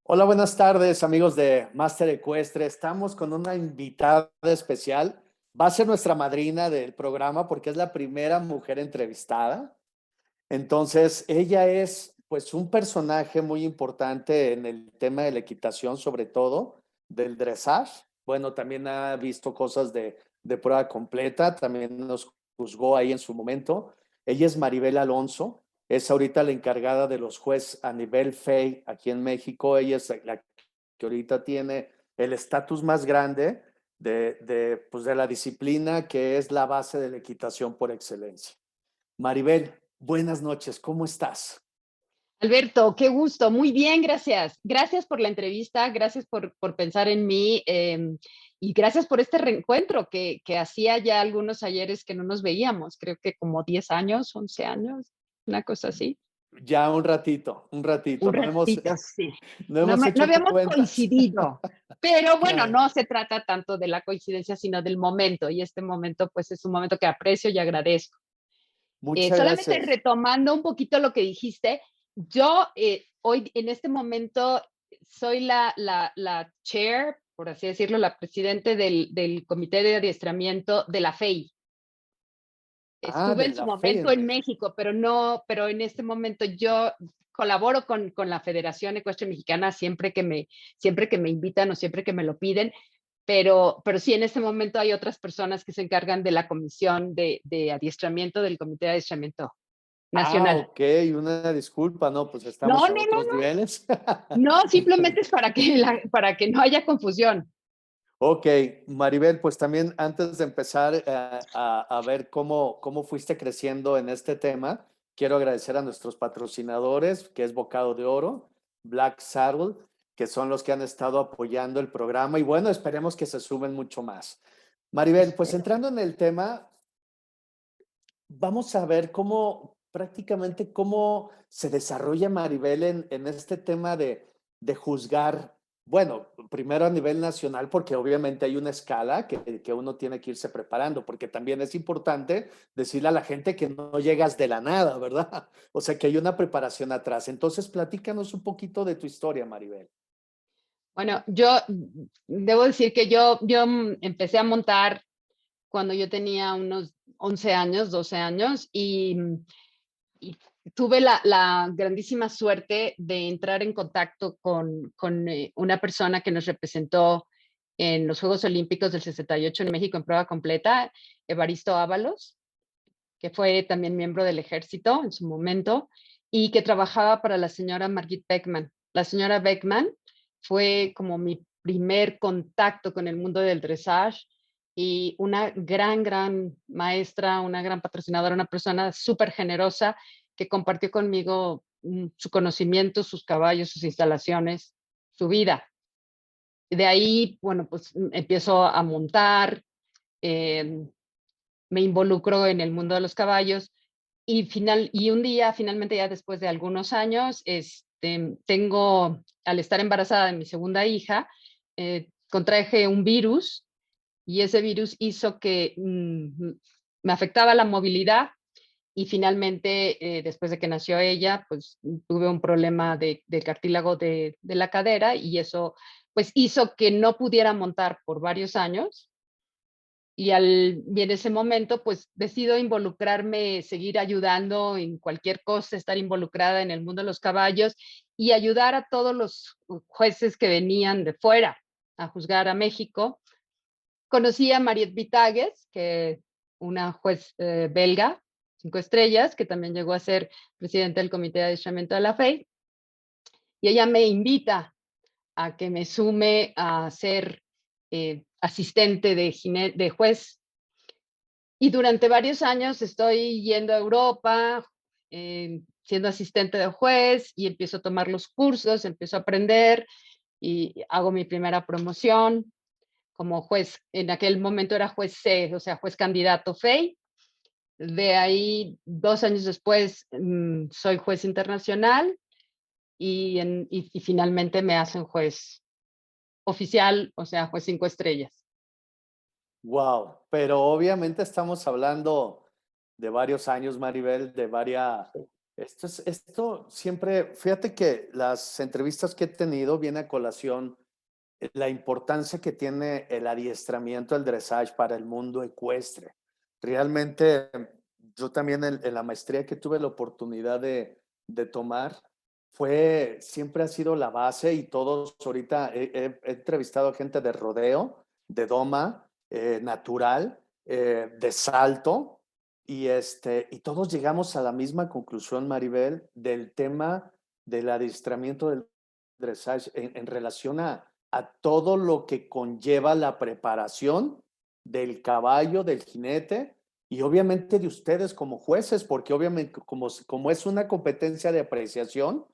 Hola, buenas tardes, amigos de Máster Ecuestre. Estamos con una invitada especial. Va a ser nuestra madrina del programa porque es la primera mujer entrevistada. Entonces, ella es pues un personaje muy importante en el tema de la equitación, sobre todo del dressage. Bueno, también ha visto cosas de prueba completa, también nos juzgó ahí en su momento. Ella es Maribel Alonso, es ahorita la encargada de los jueces a nivel FEI aquí en México. Ella es la que ahorita tiene el estatus más grande pues de la disciplina que es la base de la equitación por excelencia. Maribel, buenas noches, ¿cómo estás? Alberto, qué gusto, muy bien, gracias. Gracias por la entrevista, gracias por pensar en mí y gracias por este reencuentro que hacía ya algunos ayeres que no nos veíamos, creo que como 10 años, 11 años, una cosa así. Ya un ratito, Un ratito, sí. no No, hemos no hecho habíamos cuentas. coincidido, pero bueno, no se trata tanto de la coincidencia, sino del momento y este momento pues es un momento que aprecio y agradezco. Muchas Solamente gracias. retomando un poquito lo que dijiste, yo hoy en este momento soy la chair, por así decirlo, la presidente del comité de adiestramiento de la FEI. Ah, Estuve de en su la fe momento en en México. México, pero en este momento yo colaboro con la Federación Ecuestre Mexicana siempre que me invitan o siempre que me lo piden, pero sí, en este momento hay otras personas que se encargan de la comisión de adiestramiento del Comité de Adiestramiento Ah, Nacional. ok, una disculpa, no, pues No, estamos no, en no, otros niveles. no, simplemente es para que no haya confusión. Ok, Maribel, pues también antes de empezar a ver cómo fuiste creciendo en este tema, quiero agradecer a nuestros patrocinadores, que es Bocado de Oro, Black Saddle, que son los que han estado apoyando el programa y bueno, esperemos que se sumen mucho más. Maribel, pues Espero. entrando en el tema, vamos a ver prácticamente cómo se desarrolla Maribel en este tema de juzgar, bueno, primero a nivel nacional, porque obviamente hay una escala que uno tiene que irse preparando, porque también es importante decirle a la gente que no llegas de la nada, ¿verdad? O sea, que hay una preparación atrás. Entonces, platícanos un poquito de tu historia, Maribel. Bueno, yo debo decir que yo empecé a montar cuando yo tenía unos 11 años, 12 años, y tuve la grandísima suerte de entrar en contacto con una persona que nos representó en los Juegos Olímpicos del 68 en México en prueba completa, Evaristo Ábalos, que fue también miembro del ejército en su momento y que trabajaba para la señora Margit Beckman. La señora Beckman fue como mi primer contacto con el mundo del dressage y una gran maestra, una gran patrocinadora, una persona súper generosa que compartió conmigo su conocimiento, sus caballos, sus instalaciones, su vida. De ahí, bueno, pues empiezo a montar, eh, me involucro en el mundo de los caballos y un día, finalmente ya después de algunos años, al estar embarazada de mi segunda hija, contraje un virus y ese virus hizo que me afectaba la movilidad y finalmente, después de que nació ella, pues tuve un problema de cartílago de la cadera y eso pues hizo que no pudiera montar por varios años y en ese momento, pues decido involucrarme, seguir ayudando en cualquier cosa, estar involucrada en el mundo de los caballos y ayudar a todos los jueces que venían de fuera a juzgar a México. Conocí a Mariette Vitages, que una juez belga, 5 estrellas, que también llegó a ser presidenta del Comité de Adiestramiento de la FEI, y ella me invita a que me sume a ser asistente de juez y durante varios años estoy yendo a Europa, siendo asistente de juez y empiezo a tomar los cursos, empiezo a aprender y hago mi primera promoción como juez. En aquel momento era juez C, o sea, juez candidato FEI. De ahí, 2 años después, soy juez internacional y finalmente me hacen juez oficial, o sea, juez 5 estrellas. Wow, pero obviamente estamos hablando de varios años, Maribel, de varias, Sí. Esto siempre, fíjate que las entrevistas que he tenido viene a colación la importancia que tiene el adiestramiento, el dressage para el mundo ecuestre. Realmente, yo también en la maestría que tuve la oportunidad de tomar, siempre ha sido la base y todos ahorita he entrevistado a gente de rodeo, de doma, natural, de salto, y todos llegamos a la misma conclusión, Maribel, del tema del adiestramiento del dressage en relación a todo lo que conlleva la preparación del caballo, del jinete y obviamente de ustedes como jueces, porque obviamente como es una competencia de apreciación,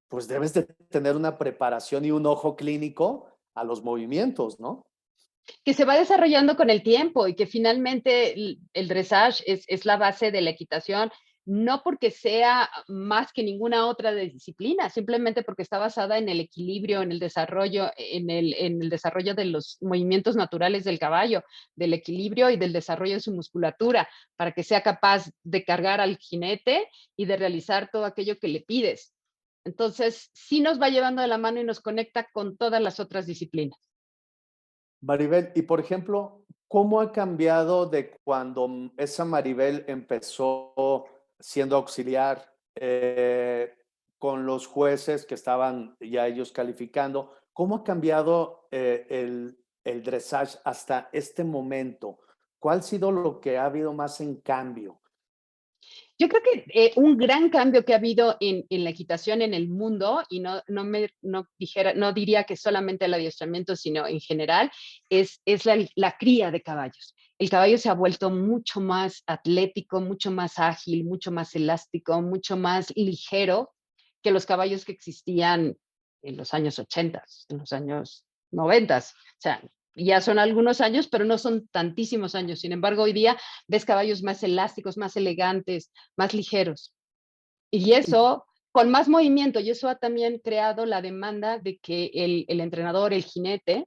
pues debes de tener una preparación y un ojo clínico a los movimientos, ¿no? Que se va desarrollando con el tiempo y que finalmente el dressage es la base de la equitación, no porque sea más que ninguna otra disciplina, simplemente porque está basada en el equilibrio, en el desarrollo, en el desarrollo de los movimientos naturales del caballo, del equilibrio y del desarrollo de su musculatura, para que sea capaz de cargar al jinete y de realizar todo aquello que le pides. Entonces, sí nos va llevando de la mano y nos conecta con todas las otras disciplinas. Maribel, y por ejemplo, ¿cómo ha cambiado de cuando esa Maribel empezó siendo auxiliar con los jueces que estaban ya ellos calificando? ¿Cómo ha cambiado el dressage hasta este momento? ¿Cuál ha sido lo que ha habido más en cambio? Yo creo que un gran cambio que ha habido en la equitación en el mundo, y no diría que solamente el adiestramiento, sino en general, es la cría de caballos. El caballo se ha vuelto mucho más atlético, mucho más ágil, mucho más elástico, mucho más ligero que los caballos que existían en los años 80, en los años 90. O sea, ya son algunos años, pero no son tantísimos años. Sin embargo, hoy día ves caballos más elásticos, más elegantes, más ligeros. Y eso con más movimiento, y eso ha también creado la demanda de que el entrenador, el jinete,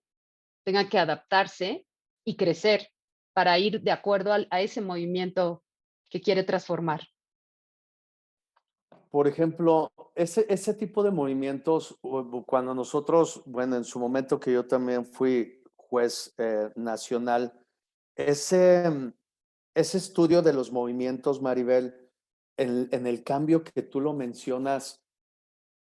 tenga que adaptarse y crecer para ir de acuerdo a ese movimiento que quiere transformar. Por ejemplo, ese tipo de movimientos, cuando nosotros, bueno, en su momento que yo también fui juez nacional, ese, ese estudio de los movimientos, Maribel, en el cambio que tú lo mencionas,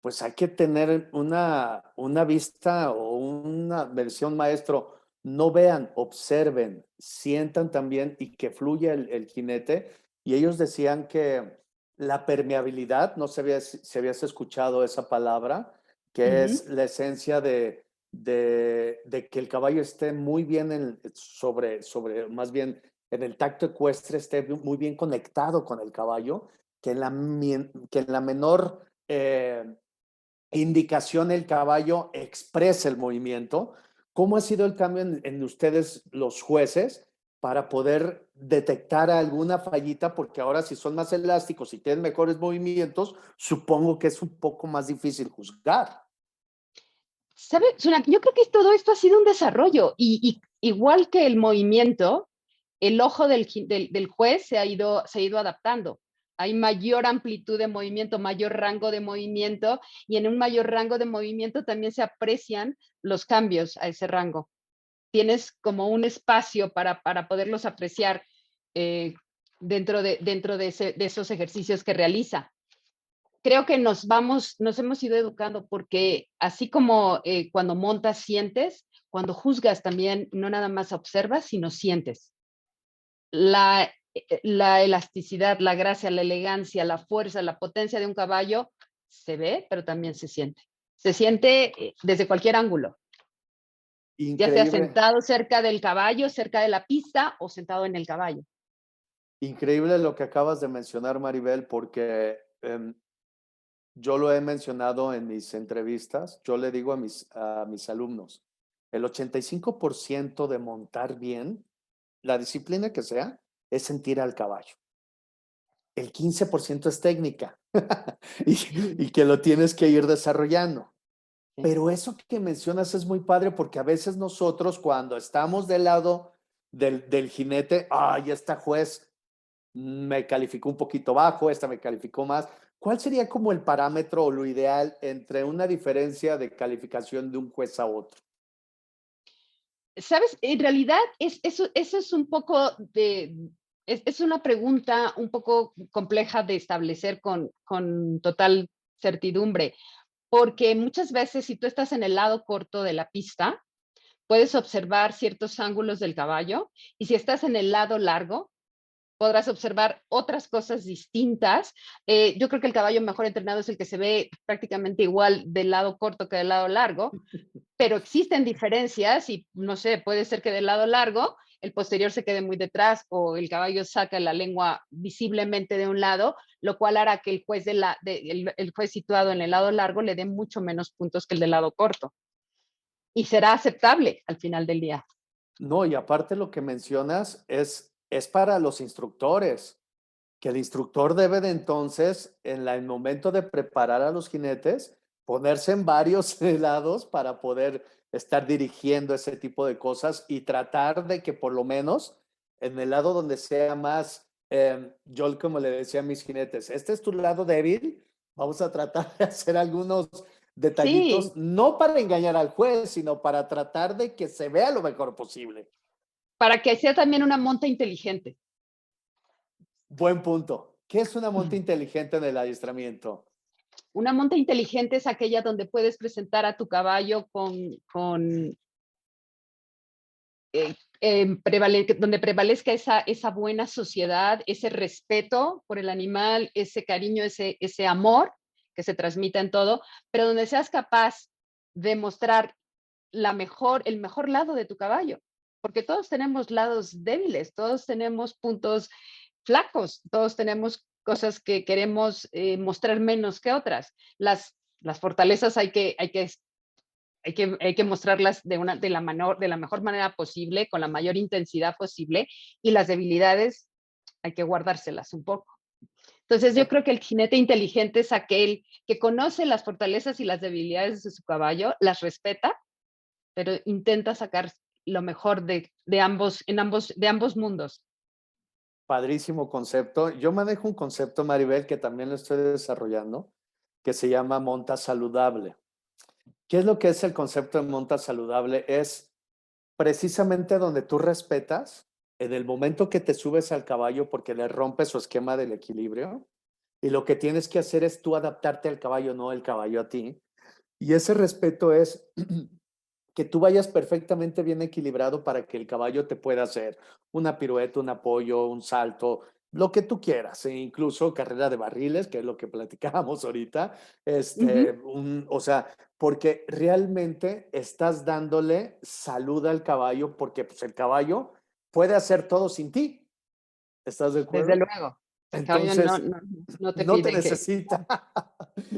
pues hay que tener una vista o una versión maestro. No vean, observen, sientan también y que fluya el jinete. Y ellos decían que la permeabilidad, no sé si habías escuchado esa palabra, Uh que -huh. es la esencia de que el caballo esté muy bien más bien en el tacto ecuestre, esté muy bien conectado con el caballo, que en la menor indicación el caballo expresa el movimiento. ¿Cómo ha sido el cambio en ustedes, los jueces, para poder detectar alguna fallita? Porque ahora si son más elásticos y tienen mejores movimientos, supongo que es un poco más difícil juzgar. ¿Sabes? Yo creo que todo esto ha sido un desarrollo y igual que el movimiento, el ojo del juez se ha ido adaptando. Hay mayor amplitud de movimiento, mayor rango de movimiento y en un mayor rango de movimiento también se aprecian los cambios a ese rango. Tienes como un espacio para poderlos apreciar eh, dentro de esos ejercicios que realiza. Creo que nos hemos ido educando porque así como cuando montas sientes, cuando juzgas también no nada más observas, sino sientes. La elasticidad, la gracia, la elegancia, la fuerza, la potencia de un caballo se ve, pero también se siente. Se siente desde cualquier ángulo, ya sea Increíble, sentado cerca del caballo, cerca de la pista o sentado en el caballo. increíble lo que acabas de mencionar, Maribel, porque yo lo he mencionado en mis entrevistas, yo le digo a mis alumnos, el 85% de montar bien, la disciplina que sea, es sentir al caballo. El 15% es técnica y que lo tienes que ir desarrollando. Sí. Pero eso que mencionas es muy padre porque a veces nosotros cuando estamos del lado del jinete, ay, esta juez me calificó un poquito bajo, esta me calificó más, ¿Cuál sería como el parámetro o lo ideal entre una diferencia de calificación de un juez a otro? ¿Sabes? En realidad eso es un poco es una pregunta un poco compleja de establecer con total certidumbre, porque muchas veces si tú estás en el lado corto de la pista, puedes observar ciertos ángulos del caballo y si estás en el lado largo, podrás observar otras cosas distintas. Yo creo que el caballo mejor entrenado es el que se ve prácticamente igual del lado corto que del lado largo, pero existen diferencias y no sé, puede ser que del lado largo el posterior se quede muy detrás o el caballo saca la lengua visiblemente de un lado, lo cual hará que el juez, el juez situado en el lado largo le dé mucho menos puntos que el del lado corto. Y será aceptable al final del día. No, y aparte lo que mencionas es para los instructores, que el instructor debe de entonces, en el momento de preparar a los jinetes, ponerse en varios lados para poder estar dirigiendo ese tipo de cosas y tratar de que por lo menos en el lado donde sea más, yo como le decía a mis jinetes, este es tu lado débil, vamos a tratar de hacer algunos Sí, detallitos, no para engañar al juez, sino para tratar de que se vea lo mejor posible. para que sea también una monta inteligente. Buen punto. ¿Qué es una monta inteligente en el adiestramiento? Una monta inteligente es aquella donde puedes presentar a tu caballo con donde prevalezca esa buena sociedad, ese respeto por el animal, ese cariño, ese amor que se transmita en todo, pero donde seas capaz de mostrar el mejor lado de tu caballo, porque todos tenemos lados débiles, todos tenemos puntos flacos, todos tenemos cosas que queremos mostrar menos que otras. Las fortalezas hay que mostrarlas de la mejor manera posible, con la mayor intensidad posible, y las debilidades hay que guardárselas un poco. Entonces yo creo que el jinete inteligente es aquel que conoce las fortalezas y las debilidades de su caballo, las respeta, pero intenta sacar lo mejor de ambos mundos. Padrísimo concepto. Yo manejo un concepto, Maribel, que también lo estoy desarrollando, que se llama monta saludable. ¿Qué es lo que es el concepto de monta saludable? Es precisamente donde tú respetas en el momento que te subes al caballo porque le rompes su esquema del equilibrio y lo que tienes que hacer es tú adaptarte al caballo, no el caballo a ti. Y ese respeto es que tú vayas perfectamente bien equilibrado para que el caballo te pueda hacer una pirueta, un apoyo, un salto, lo que tú quieras, e incluso carrera de barriles, que es lo que platicábamos ahorita, Uh -huh. o sea, porque realmente estás dándole salud al caballo, porque pues, el caballo puede hacer todo sin ti. ¿Estás de Desde acuerdo? luego. El caballo Entonces, no te no te pide que... necesita.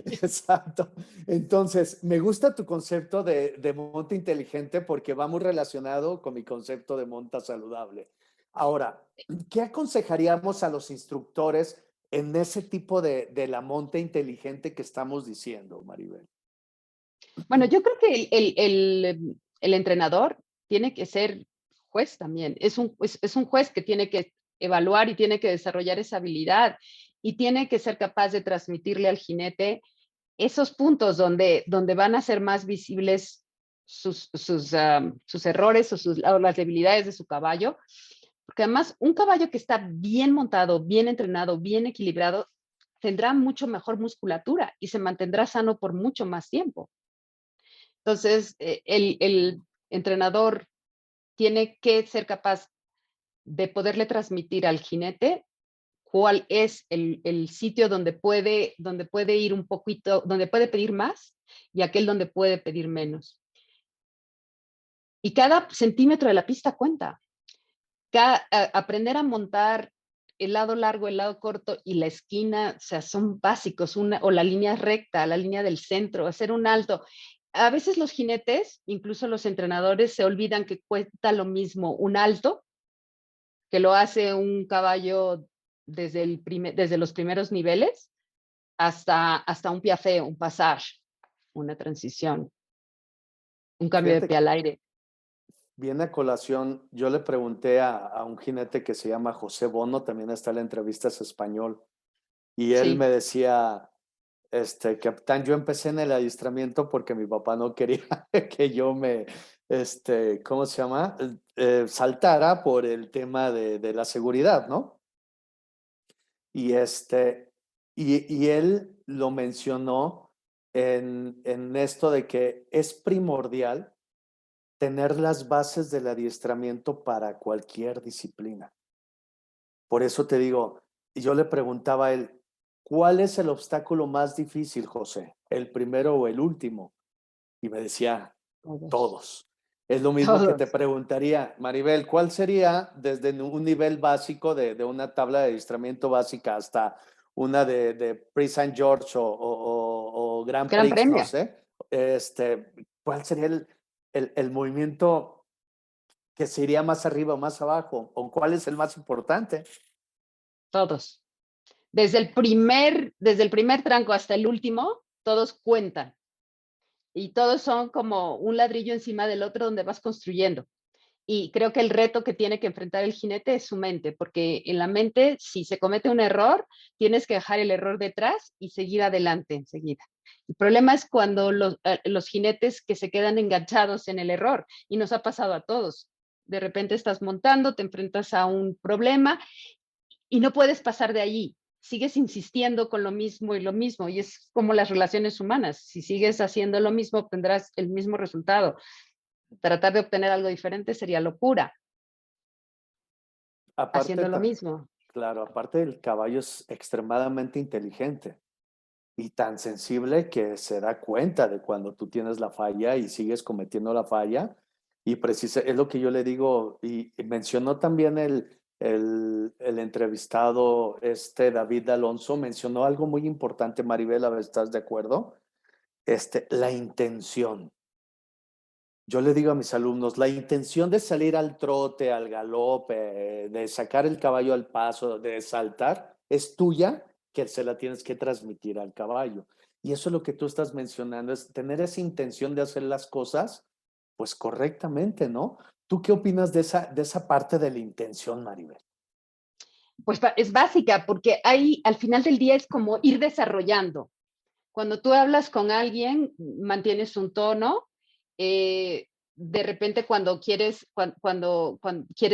Exacto. Entonces, me gusta tu concepto de monta inteligente porque va muy relacionado con mi concepto de monta saludable. Ahora, ¿qué aconsejaríamos a los instructores en ese tipo de la monta inteligente que estamos diciendo, Maribel? Bueno, yo creo que el entrenador tiene que ser juez también. Es un juez que tiene que evaluar y tiene que desarrollar esa habilidad y tiene que ser capaz de transmitirle al jinete esos puntos donde van a ser más visibles sus errores o las debilidades de su caballo. Porque además, un caballo que está bien montado, bien entrenado, bien equilibrado, tendrá mucho mejor musculatura y se mantendrá sano por mucho más tiempo. Entonces, el entrenador tiene que ser capaz de poderle transmitir al jinete cuál es el sitio donde puede ir un poquito, donde puede pedir más y aquel donde puede pedir menos. Y cada centímetro de la pista cuenta. Aprender a montar el lado largo, el lado corto y la esquina, o sea, son básicos, o la línea recta, la línea del centro, hacer un alto. A veces los jinetes, incluso los entrenadores, se olvidan que cuesta lo mismo un alto, que lo hace un caballo desde los primeros niveles, hasta un piafé, un passage, una transición, un cambio de Fíjate pie que al aire. viene a colación, yo le pregunté a un jinete que se llama José Bono, también está en la entrevista, es español, y él me Sí, decía, capitán, yo empecé en el adiestramiento porque mi papá no quería que yo me, ¿cómo se llama? Saltara por el tema de la seguridad, ¿no? Y, y él lo mencionó en esto de que es primordial tener las bases del adiestramiento para cualquier disciplina. Por eso te digo, y yo le preguntaba a él, ¿cuál es el obstáculo más difícil, José? ¿El primero o el último? Y me decía, Todos, todos. Es lo mismo que te todos. preguntaría, Maribel, ¿cuál sería desde un nivel básico de una tabla de adiestramiento básica hasta una de Prix Saint George o Grand Gran Prix, no premio, sé? ¿Cuál sería el movimiento que se iría más arriba o más abajo? ¿O cuál es el más importante? todos. Desde el primer tranco hasta el último, todos cuentan. Y todos son como un ladrillo encima del otro donde vas construyendo. Y creo que el reto que tiene que enfrentar el jinete es su mente, porque en la mente, si se comete un error, tienes que dejar el error detrás y seguir adelante enseguida. El problema es cuando los jinetes que se quedan enganchados en el error, y nos ha pasado a todos. De repente estás montando, te enfrentas a un problema y no puedes pasar de allí. Sigues insistiendo con lo mismo, y es como las relaciones humanas. Si sigues haciendo lo mismo, obtendrás el mismo resultado. Tratar de obtener algo diferente sería locura, Aparte, haciendo lo mismo. claro, aparte el caballo es extremadamente inteligente y tan sensible que se da cuenta de cuando tú tienes la falla y sigues cometiendo la falla. Y es lo que yo le digo, y mencionó también el entrevistado, David Alonso, mencionó algo muy importante, Maribel, a ver, ¿estás de acuerdo? La intención. Yo le digo a mis alumnos, la intención de salir al trote, al galope, de sacar el caballo al paso, de saltar, es tuya, que se la tienes que transmitir al caballo. Y eso es lo que tú estás mencionando, es tener esa intención de hacer las cosas, pues correctamente, ¿no? ¿Tú qué opinas de esa parte de la intención, Maribel? Pues es básica, porque ahí al final del día es como ir desarrollando. Cuando tú hablas con alguien, mantienes un tono. De repente cuando quieres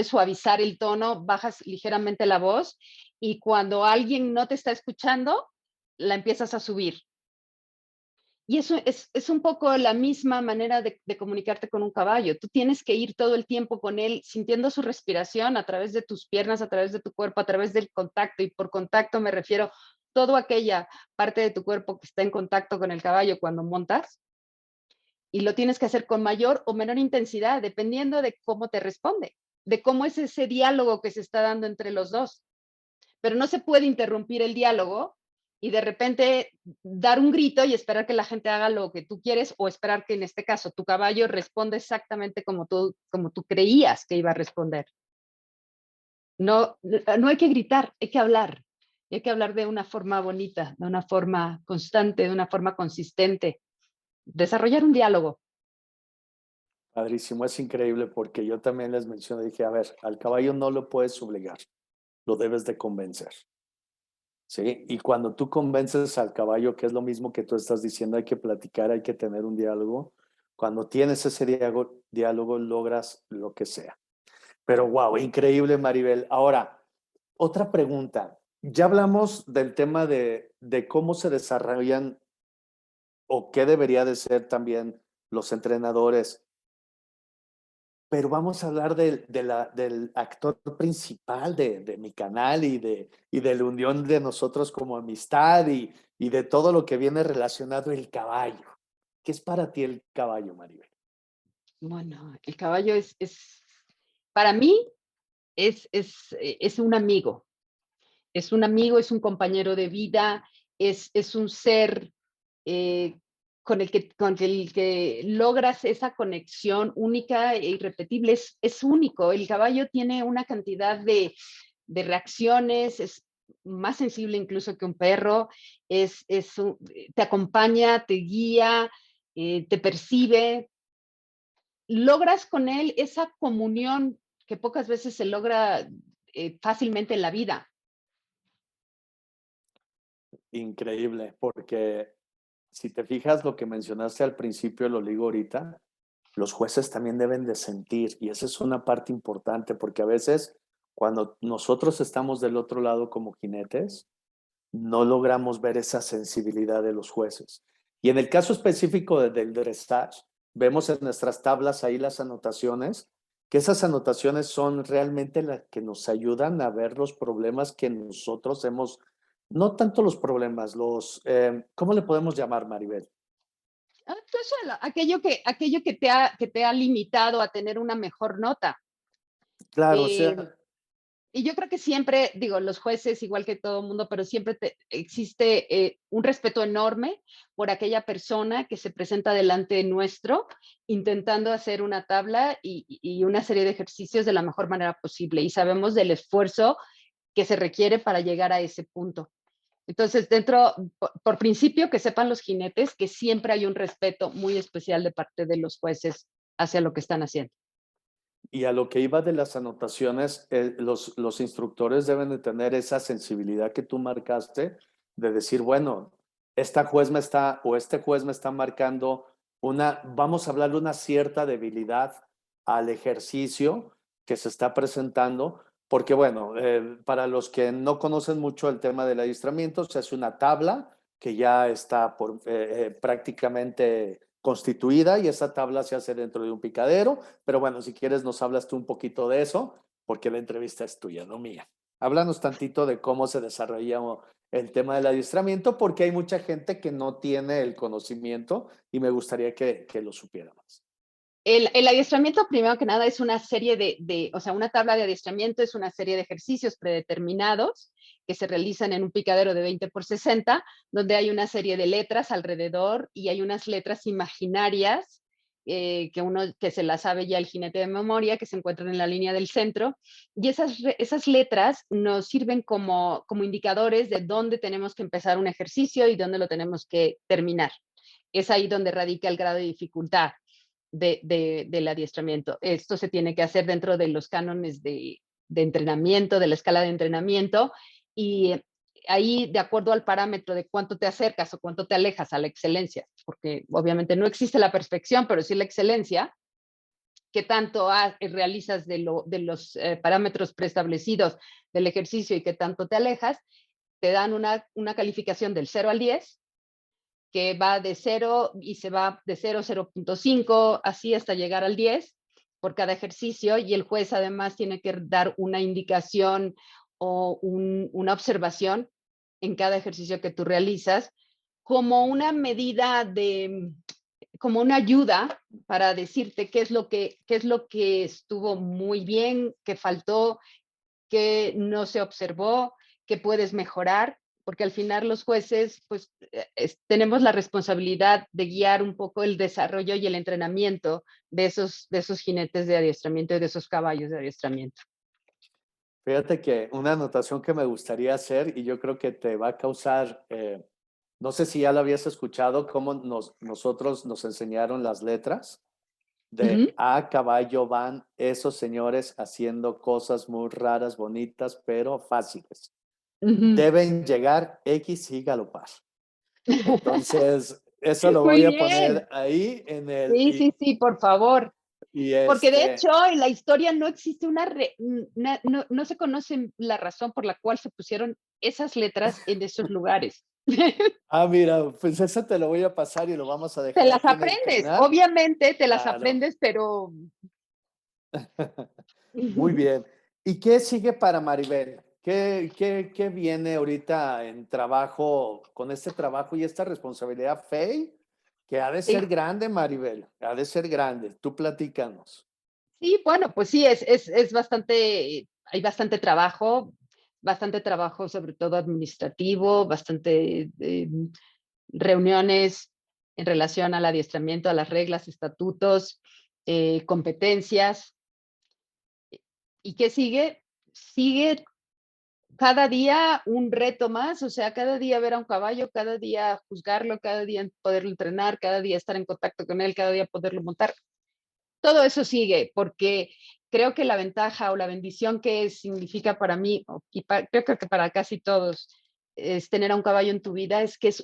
suavizar el tono, bajas ligeramente la voz, y cuando alguien no te está escuchando, la empiezas a subir. Y eso es un poco la misma manera de comunicarte con un caballo. Tú tienes que ir todo el tiempo con él, sintiendo su respiración a través de tus piernas, a través de tu cuerpo, a través del contacto. Y por contacto me refiero toda aquella parte de tu cuerpo que está en contacto con el caballo cuando montas. Y lo tienes que hacer con mayor o menor intensidad, dependiendo de cómo te responde, de cómo es ese diálogo que se está dando entre los dos. Pero no se puede interrumpir el diálogo y de repente dar un grito y esperar que la gente haga lo que tú quieres, o esperar que en este caso tu caballo responda exactamente como tú creías que iba a responder. No, no hay que gritar, hay que hablar. Hay que hablar de una forma bonita, de una forma constante, de una forma consistente. Desarrollar un diálogo. Padrísimo, es increíble porque yo también les mencioné, dije, a ver, al caballo no lo puedes obligar, lo debes de convencer. ¿Sí? Y cuando tú convences al caballo, que es lo mismo que tú estás diciendo, hay que platicar, hay que tener un diálogo. Cuando tienes ese diálogo logras lo que sea. Pero wow, increíble, Maribel. Ahora, otra pregunta. Ya hablamos del tema de cómo se desarrollan o qué debería de ser también los entrenadores, pero vamos a hablar del actor principal de mi canal y de la unión de nosotros como amistad y de todo lo que viene relacionado el caballo. ¿Qué es para ti el caballo, Maribel? Bueno, el caballo para mí, es un amigo. Es un amigo, es un compañero de vida, es un ser eh, con el que logras esa conexión única e irrepetible. Es único. El caballo tiene una cantidad de reacciones, es más sensible incluso que un perro, te acompaña, te guía, te percibe. Logras con él esa comunión que pocas veces se logra fácilmente en la vida. increíble, porque si te fijas lo que mencionaste al principio, lo digo ahorita, los jueces también deben de sentir, y esa es una parte importante, porque a veces cuando nosotros estamos del otro lado como jinetes, no logramos ver esa sensibilidad de los jueces. Y en el caso específico del dressage, vemos en nuestras tablas ahí las anotaciones, que esas anotaciones son realmente las que nos ayudan a ver los problemas que nosotros hemos, no tanto los problemas, ¿cómo le podemos llamar, Maribel? Entonces, aquello que te ha limitado a tener una mejor nota. Claro, o Eh, sea, y yo creo que siempre, digo, los jueces, igual que todo el mundo, pero siempre existe un respeto enorme por aquella persona que se presenta delante nuestro, intentando hacer una tabla y una serie de ejercicios de la mejor manera posible. Y sabemos del esfuerzo que se requiere para llegar a ese punto. Entonces, por principio, que sepan los jinetes que siempre hay un respeto muy especial de parte de los jueces hacia lo que están haciendo. y a lo que iba de las anotaciones, los instructores deben de tener esa sensibilidad que tú marcaste, de decir, bueno, esta juez me está o este juez me está marcando vamos a hablar de una cierta debilidad al ejercicio que se está presentando, porque bueno, para los que no conocen mucho el tema del adiestramiento, se hace una tabla que ya está prácticamente constituida y esa tabla se hace dentro de un picadero, pero bueno, si quieres nos hablas tú un poquito de eso, porque la entrevista es tuya, no mía. Háblanos tantito de cómo se desarrolla el tema del adiestramiento, porque hay mucha gente que no tiene el conocimiento y me gustaría que lo supiéramos. El adiestramiento, primero que nada, es una serie o sea, una tabla de adiestramiento es una serie de ejercicios predeterminados que se realizan en un picadero de 20 por 60, donde hay una serie de letras alrededor y hay unas letras imaginarias que se las sabe ya el jinete de memoria, que se encuentran en la línea del centro. Y esas letras nos sirven como indicadores de dónde tenemos que empezar un ejercicio y dónde lo tenemos que terminar. Es ahí donde radica el grado de dificultad del adiestramiento. Esto se tiene que hacer dentro de los cánones de entrenamiento, de la escala de entrenamiento, y ahí de acuerdo al parámetro de cuánto te acercas o cuánto te alejas a la excelencia, porque obviamente no existe la perfección, pero sí la excelencia, qué tanto realizas de los parámetros preestablecidos del ejercicio y qué tanto te alejas, te dan una calificación del 0 al 10, que va de 0 y se va de 0, 0.5, así hasta llegar al 10 por cada ejercicio, y el juez además tiene que dar una indicación o una observación en cada ejercicio que tú realizas como una medida como una ayuda para decirte qué es lo que estuvo muy bien, qué faltó, qué no se observó, qué puedes mejorar, porque al final los jueces, pues, tenemos la responsabilidad de guiar un poco el desarrollo y el entrenamiento de esos jinetes de adiestramiento y de esos caballos de adiestramiento. Fíjate que una anotación que me gustaría hacer y yo creo que te va a causar, no sé si ya lo habías escuchado, cómo nosotros nos enseñaron las letras. Uh De -huh, a caballo van esos señores haciendo cosas muy raras, bonitas, pero fáciles. uh -huh. Deben llegar X y galopar. Entonces, eso lo Muy voy a bien. poner ahí en Sí, sí, sí, por favor. y Porque de hecho en la historia no existe no se conoce la razón por la cual se pusieron esas letras en esos lugares. mira, pues eso te lo voy a pasar y lo vamos a Te dejar las aquí en el aprendes, canal. obviamente te las Claro. aprendes, pero Muy bien. ¿Y qué sigue para Maribel? ¿Qué viene ahorita en trabajo, con este trabajo y esta responsabilidad, Fey? Que ha de sí, ser grande, Maribel, ha de ser grande. Tú platícanos. sí, bueno, pues sí, es bastante, hay bastante trabajo sobre todo administrativo, bastante reuniones en relación al adiestramiento, a las reglas, estatutos, competencias. ¿Y qué sigue? Sigue cada día un reto más, o sea, cada día ver a un caballo, cada día juzgarlo, cada día poderlo entrenar, cada día estar en contacto con él, cada día poderlo montar. Todo eso sigue, porque creo que la ventaja o la bendición que significa para mí, creo que para casi todos, es tener a un caballo en tu vida es que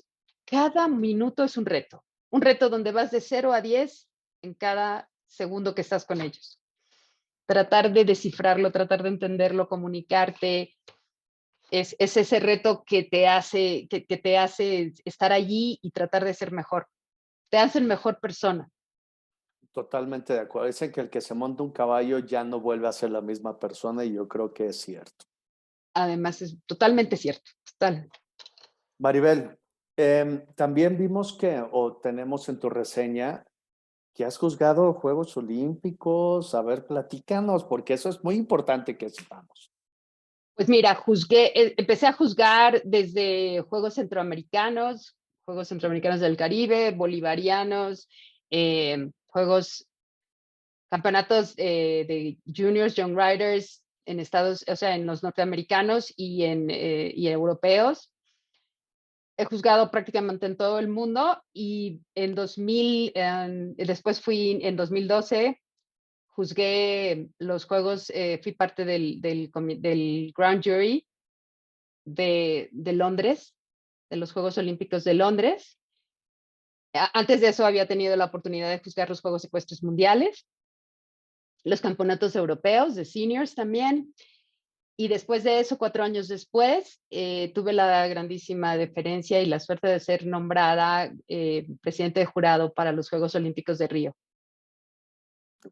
cada minuto es un reto donde vas de 0 a 10 en cada segundo que estás con ellos. Tratar de descifrarlo, tratar de entenderlo, comunicarte, es ese reto que te hace estar allí y tratar de ser mejor. Te hacen mejor persona. Totalmente de acuerdo. Dicen que el que se monta un caballo ya no vuelve a ser la misma persona y yo creo que es cierto. Además, es totalmente cierto. Total. Maribel, también vimos que, o tenemos en tu reseña, que has juzgado Juegos Olímpicos. A ver, platícanos, porque eso es muy importante que sepamos. Pues mira, empecé a juzgar desde Juegos Centroamericanos del Caribe, bolivarianos, juegos, campeonatos de juniors, young riders en o sea, en los norteamericanos y europeos. He juzgado prácticamente en todo el mundo y después en 2012 juzgué los juegos, fui parte del Grand Jury de Londres, de los Juegos Olímpicos de Londres. Antes de eso había tenido la oportunidad de juzgar los Juegos Ecuestres Mundiales, los campeonatos europeos de seniors también. Y después de eso, 4 años después, tuve la grandísima deferencia y la suerte de ser nombrada presidente de jurado para los Juegos Olímpicos de Río.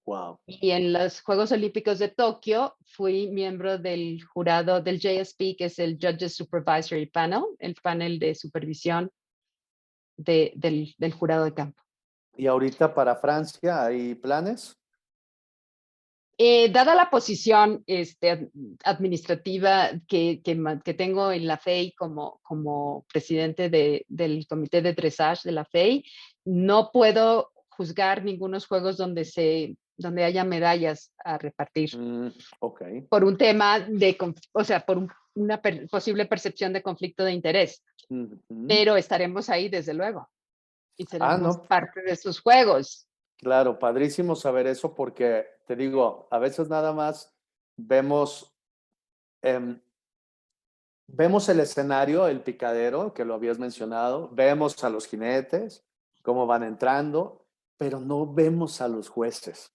Wow. Y en los Juegos Olímpicos de Tokio fui miembro del jurado del JSP, que es el Judges Supervisory Panel, el panel de supervisión del jurado de campo. ¿Y ahorita para Francia hay planes? Dada la posición administrativa que tengo en la FEI como presidente del comité de dressage de la FEI, no puedo juzgar ningunos juegos donde haya medallas a repartir Ok. por un tema o sea, por una posible percepción de conflicto de interés. Ujú. Pero estaremos ahí desde luego y Ah, seremos no, parte de esos juegos. claro, padrísimo saber eso porque te digo, a veces nada más vemos, em, vemos el escenario, el picadero, que lo habías mencionado, vemos a los jinetes, cómo van entrando, pero no vemos a los jueces.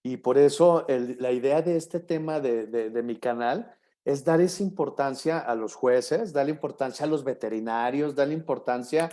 Y por eso la idea de este tema de mi canal es dar esa importancia a los jueces, darle importancia a los veterinarios, darle importancia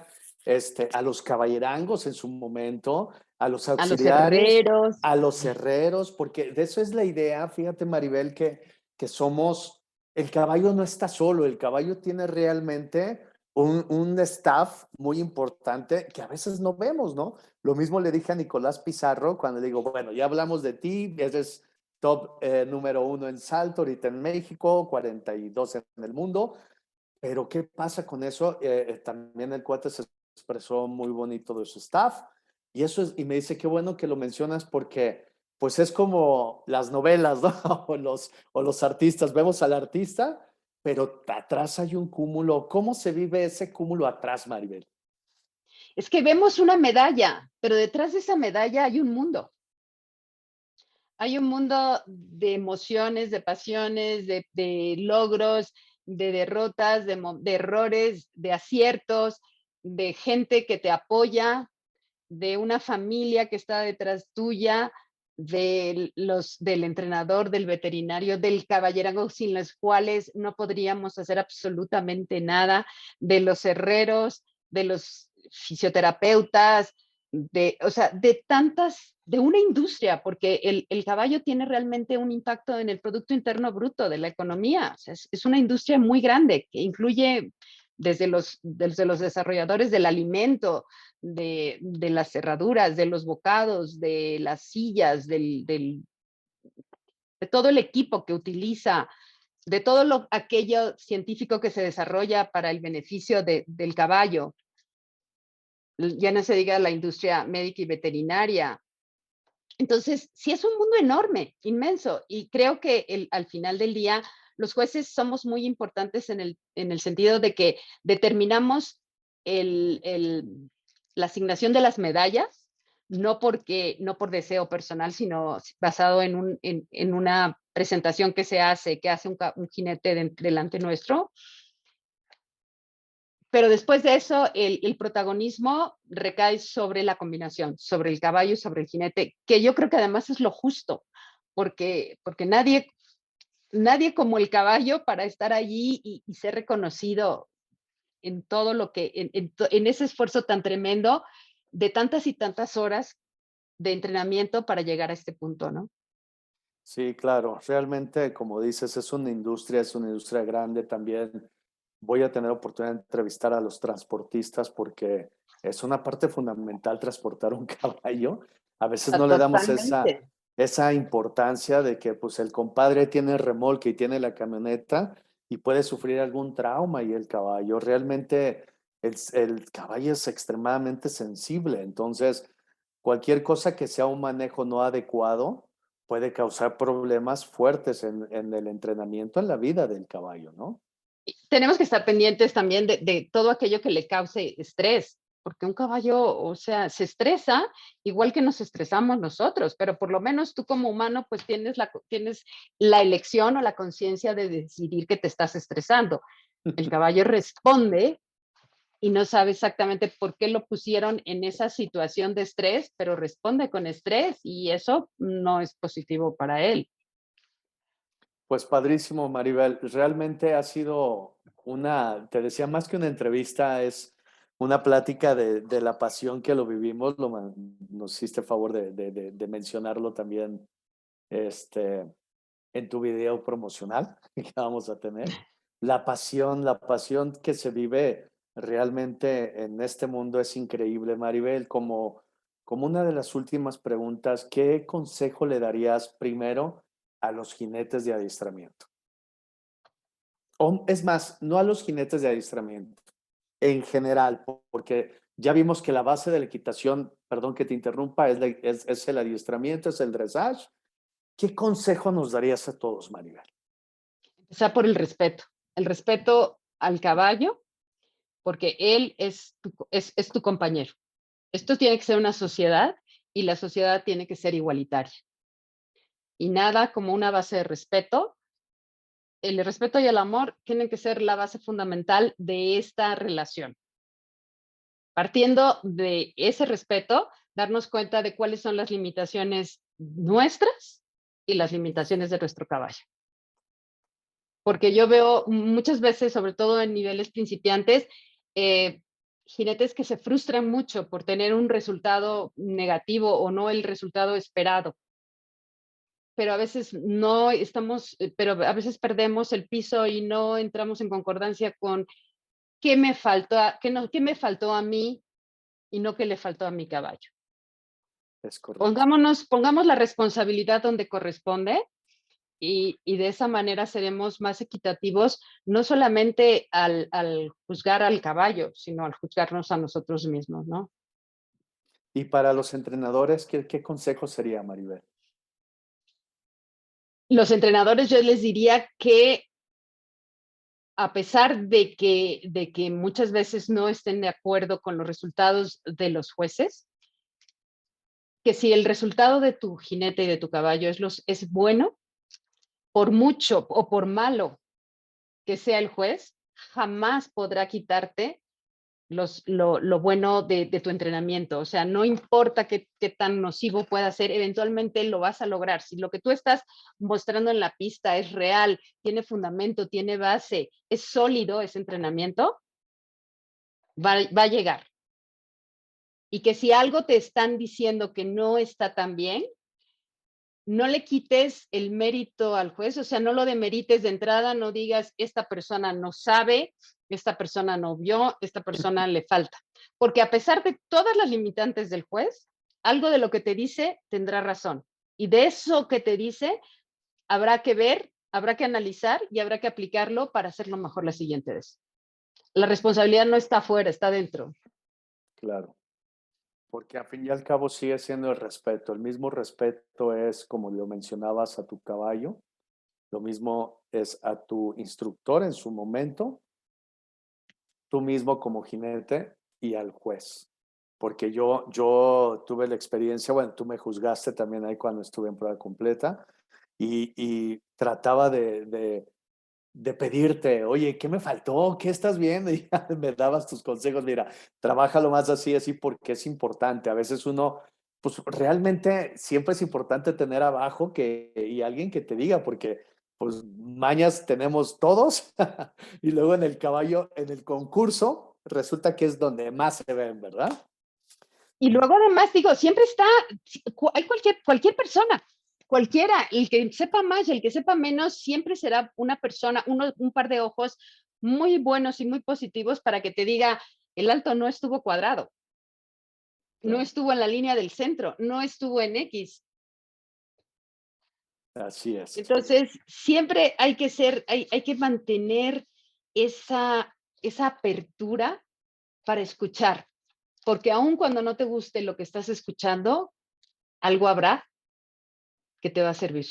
a los caballerangos en su momento, a los A los auxiliares, herreros. a los herreros, porque de eso es la idea, fíjate Maribel, que somos, el caballo no está solo, el caballo tiene realmente un staff muy importante que a veces no vemos, ¿no? Lo mismo le dije a Nicolás Pizarro cuando le digo, bueno, ya hablamos de ti, eres top número 1 en salto ahorita en México, 42 en el mundo, pero ¿qué pasa con eso? También el cuate se expresó muy bonito de su staff y eso es, y me dice, qué bueno que lo mencionas porque pues es como las novelas, ¿no? O los artistas, vemos al artista, pero atrás hay un cúmulo. ¿Cómo se vive ese cúmulo atrás, Maribel? Es que vemos una medalla, pero detrás de esa medalla hay un mundo. Hay un mundo de emociones, de pasiones, de logros, de derrotas, de errores, de aciertos, de gente que te apoya, de una familia que está detrás tuya, del entrenador, del veterinario, del caballerango, sin los cuales no podríamos hacer absolutamente nada, de los herreros, de los fisioterapeutas, o sea, de una industria, porque el caballo tiene realmente un impacto en el Producto Interno Bruto de la economía. O sea, es una industria muy grande que incluye desde los desarrolladores del alimento, de las cerraduras, de los bocados, de las sillas, de todo el equipo que utiliza, de todo aquello científico que se desarrolla para el beneficio del caballo. Ya no se diga la industria médica y veterinaria. Entonces, sí es un mundo enorme, inmenso, y creo que al final del día los jueces somos muy importantes en el sentido de que determinamos la asignación de las medallas, no por deseo personal, sino basado en una presentación que hace un jinete delante nuestro, pero después de eso, el protagonismo recae sobre la combinación, sobre el caballo y sobre el jinete, que yo creo que además es lo justo, porque nadie como el caballo para estar allí y ser reconocido en todo lo que, en ese esfuerzo tan tremendo de tantas y tantas horas de entrenamiento para llegar a este punto, ¿no? Sí, claro, realmente, como dices, es una industria grande también. Voy a tener oportunidad de entrevistar a los transportistas porque es una parte fundamental transportar un caballo. A veces no le damos Totalmente. esa importancia de que pues el compadre tiene el remolque y tiene la camioneta y puede sufrir algún trauma y el caballo. Realmente el caballo es extremadamente sensible, entonces cualquier cosa que sea un manejo no adecuado puede causar problemas fuertes en el entrenamiento, en la vida del caballo, ¿no? Tenemos que estar pendientes también de todo aquello que le cause estrés, porque un caballo, o sea, se estresa igual que nos estresamos nosotros, pero por lo menos tú como humano pues tienes la elección o la conciencia de decidir que te estás estresando. El caballo responde y no sabe exactamente por qué lo pusieron en esa situación de estrés, pero responde con estrés y eso no es positivo para él. Pues padrísimo, Maribel. Realmente ha sido te decía, más que una entrevista, es una plática de la pasión que lo vivimos. Nos hiciste favor de mencionarlo también este, en tu video promocional que vamos a tener. La pasión que se vive realmente en este mundo es increíble, Maribel. Como una de las últimas preguntas, ¿qué consejo le darías primero a los jinetes de adiestramiento? O, es más, no a los jinetes de adiestramiento, en general, porque ya vimos que la base de la equitación, perdón que te interrumpa, es el adiestramiento, es el dressage. ¿Qué consejo nos darías a todos, Maribel? Empezar por el respeto al caballo, porque él es tu compañero. Esto tiene que ser una sociedad y la sociedad tiene que ser igualitaria. Y nada como una base de respeto. El respeto y el amor tienen que ser la base fundamental de esta relación. Partiendo de ese respeto, darnos cuenta de cuáles son las limitaciones nuestras y las limitaciones de nuestro caballo. Porque yo veo muchas veces, sobre todo en niveles principiantes, eh, jinetes que se frustran mucho por tener un resultado negativo o no el resultado esperado. Pero a veces no estamos, pero a veces perdemos el piso y no entramos en concordancia con qué me faltó, qué me faltó a mí y no qué le faltó a mi caballo. Es correcto. Pongamos la responsabilidad donde corresponde y de esa manera seremos más equitativos, no solamente al juzgar al caballo, sino al juzgarnos a nosotros mismos, ¿no? Y para los entrenadores, ¿qué consejo sería, Maribel? Los entrenadores, yo les diría que a pesar de que muchas veces no estén de acuerdo con los resultados de los jueces, que si el resultado de tu jinete y de tu caballo es bueno, por mucho o por malo que sea el juez, jamás podrá quitarte lo bueno de tu entrenamiento. O sea, no importa qué tan nocivo pueda ser, eventualmente lo vas a lograr. Si lo que tú estás mostrando en la pista es real, tiene fundamento, tiene base, es sólido ese entrenamiento, va a llegar. Y que si algo te están diciendo que no está tan bien, no le quites el mérito al juez, o sea, no lo demerites de entrada, no digas, esta persona no sabe, esta persona no vio, esta persona le falta. Porque a pesar de todas las limitantes del juez, algo de lo que te dice tendrá razón. Y de eso que te dice, habrá que ver, habrá que analizar y habrá que aplicarlo para hacerlo mejor la siguiente vez. La responsabilidad no está afuera, está dentro. Claro, porque al fin y al cabo sigue siendo el respeto. El mismo respeto es, como lo mencionabas, a tu caballo, lo mismo es a tu instructor en su momento, tú mismo como jinete y al juez. Porque yo tuve la experiencia, bueno, tú me juzgaste también ahí cuando estuve en prueba completa y trataba de pedirte, oye, ¿qué me faltó? ¿Qué estás viendo? Y ya me dabas tus consejos, mira, trabájalo más así, así, porque es importante. A veces uno, pues realmente siempre es importante tener abajo y alguien que te diga, porque pues mañas tenemos todos y luego en el caballo, en el concurso, resulta que es donde más se ven, ¿verdad? Y luego además digo, siempre está, hay cualquier persona, cualquiera, el que sepa más y el que sepa menos, siempre será una persona, un par de ojos muy buenos y muy positivos para que te diga, el alto no estuvo cuadrado, no Claro, estuvo en la línea del centro, no estuvo en X. así es. Entonces, siempre hay que mantener esa apertura para escuchar, porque aun cuando no te guste lo que estás escuchando, algo habrá que te va a servir.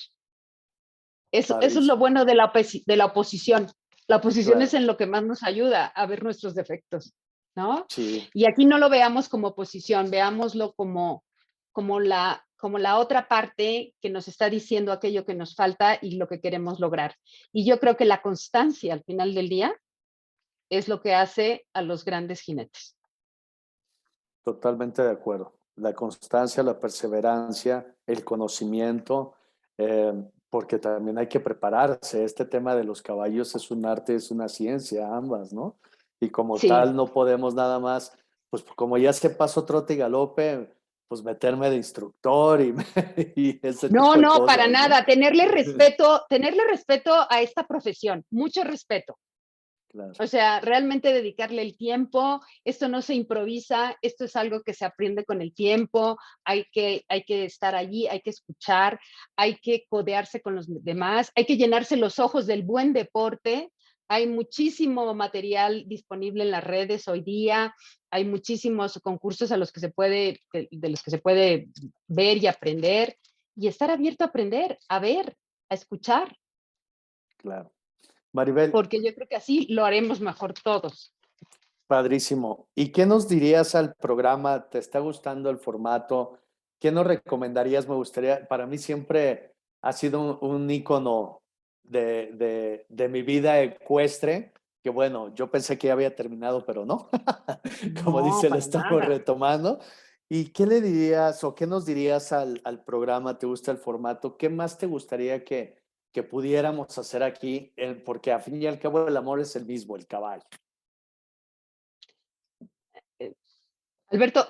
Eso es lo Padrísimo. bueno de de la oposición. La oposición es Claro, en lo que más nos ayuda a ver nuestros defectos, ¿no? sí. Y aquí no lo veamos como oposición, veámoslo como la otra parte que nos está diciendo aquello que nos falta y lo que queremos lograr. Y yo creo que la constancia al final del día es lo que hace a los grandes jinetes. Totalmente de acuerdo. La constancia, la perseverancia, el conocimiento, porque también hay que prepararse. Este tema de los caballos es un arte, es una ciencia, ambas, ¿no? Y como Sí. tal, no podemos nada más, pues como ya se pasó trote y galope, pues meterme de instructor y, y ese No, tipo de no, para cosas, ¿no? nada. Tenerle respeto a esta profesión, mucho respeto. Claro, O sea, realmente dedicarle el tiempo, esto no se improvisa, esto es algo que se aprende con el tiempo, hay que estar allí, hay que escuchar, hay que codearse con los demás, hay que llenarse los ojos del buen deporte. Hay muchísimo material disponible en las redes hoy día, hay muchísimos concursos de los que se puede ver y aprender, y estar abierto a aprender, a ver, a escuchar, claro. Maribel, porque yo creo que así lo haremos mejor todos. padrísimo. ¿Y qué nos dirías al programa? ¿Te está gustando el formato? ¿Qué nos recomendarías? Me gustaría, para mí siempre ha sido un ícono de mi vida ecuestre, que bueno, yo pensé que ya había terminado, pero no. Como No, dice, lo para estamos nada. retomando. ¿Y qué le dirías o qué nos dirías al programa? ¿Te gusta el formato? ¿Qué más te gustaría que pudiéramos hacer aquí? Porque a fin y al cabo el amor es el mismo, el caballo. Eh, Alberto,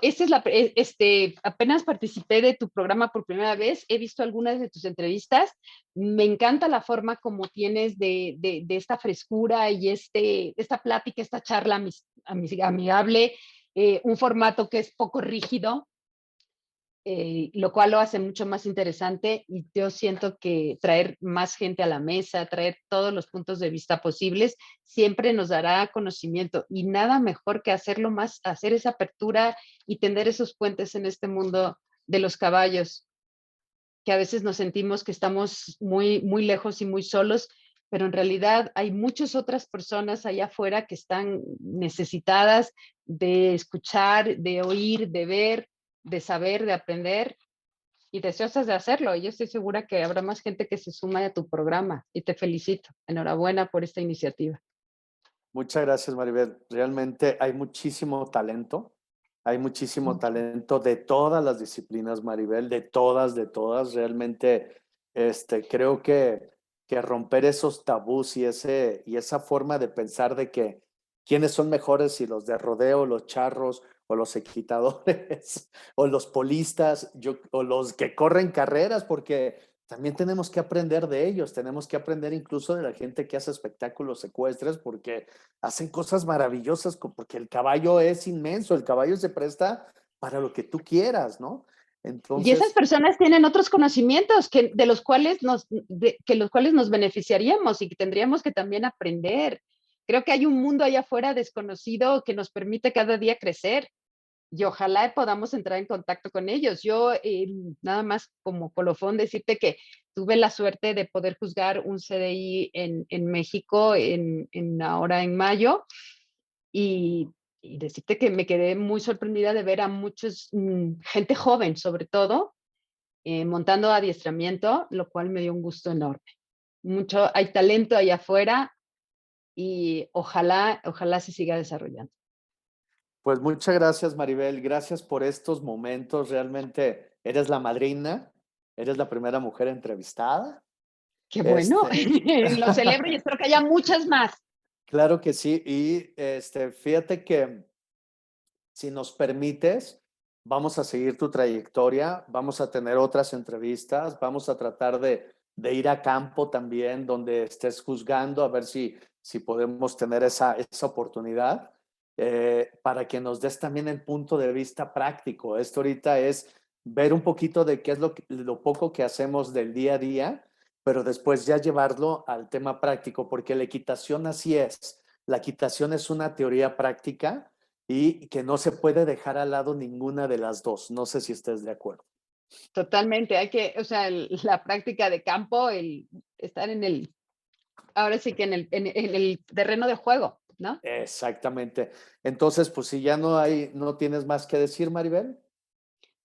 apenas participé de tu programa por primera vez, he visto algunas de tus entrevistas, me encanta la forma como tienes de esta frescura y esta plática, esta charla amigable, un formato que es poco rígido, lo cual lo hace mucho más interesante y yo siento que traer más gente a la mesa, traer todos los puntos de vista posibles, siempre nos dará conocimiento y nada mejor que hacerlo más, hacer esa apertura y tender esos puentes en este mundo de los caballos, que a veces nos sentimos que estamos muy lejos y muy solos, pero en realidad hay muchas otras personas allá afuera que están necesitadas de escuchar, de oír, de ver, de saber, de aprender y deseosas de hacerlo. Yo estoy segura que habrá más gente que se suma a tu programa y te felicito. Enhorabuena por esta iniciativa. Muchas gracias, Maribel. Realmente hay muchísimo Mucho. talento de todas las disciplinas, Maribel, de todas. Realmente, creo que romper esos tabús y esa forma de pensar de que quiénes son mejores, si los de rodeo, los charros, o los equitadores, o los polistas, o los que corren carreras, porque también tenemos que aprender de ellos, tenemos que aprender incluso de la gente que hace espectáculos ecuestres, porque hacen cosas maravillosas, porque el caballo es inmenso, el caballo se presta para lo que tú quieras, ¿no? Y esas Entonces, personas tienen otros conocimientos que los cuales nos beneficiaríamos y que tendríamos que también aprender. Creo que hay un mundo allá afuera desconocido que nos permite cada día crecer y ojalá podamos entrar en contacto con ellos. Yo, nada más como colofón, decirte que tuve la suerte de poder juzgar un CDI en México ahora en mayo y, y decirte que me quedé muy sorprendida de ver a muchos, gente joven sobre todo, montando adiestramiento, lo cual me dio un gusto enorme. Hay talento allá afuera, y ojalá se siga desarrollando. Pues muchas gracias, Maribel. Gracias por estos momentos. Realmente eres la madrina, eres la primera mujer entrevistada. Qué bueno, Este, lo celebro y espero que haya muchas más. claro que sí. Y fíjate que si nos permites, vamos a seguir tu trayectoria, vamos a tener otras entrevistas, vamos a tratar de ir a campo también, donde estés juzgando, a ver si podemos tener esa oportunidad, para que nos des también el punto de vista práctico. Esto ahorita es ver un poquito de qué es lo poco que hacemos del día a día, pero después ya llevarlo al tema práctico, porque la equitación así es. La equitación es una teoría práctica y que no se puede dejar al lado ninguna de las dos. No sé si estés de acuerdo. Totalmente, hay que, o sea, la práctica de campo, el estar ahora sí que en el terreno de juego, ¿no? Exactamente. Entonces, pues si ya no tienes más que decir, Maribel.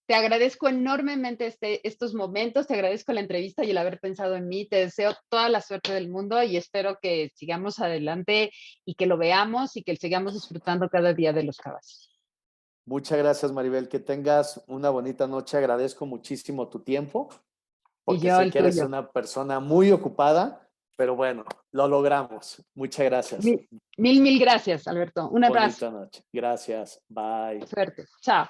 Te agradezco enormemente estos momentos, te agradezco la entrevista y el haber pensado en mí, te deseo toda la suerte del mundo y espero que sigamos adelante y que lo veamos y que sigamos disfrutando cada día de los caballos. Muchas gracias, Maribel. Que tengas una bonita noche. Agradezco muchísimo tu tiempo, Y porque yo sé el que eres tuyo. una persona muy ocupada, pero bueno, lo logramos. Muchas gracias. Mil gracias, Alberto. Un abrazo. Bonita noche. Gracias. Bye. Suerte. Chao.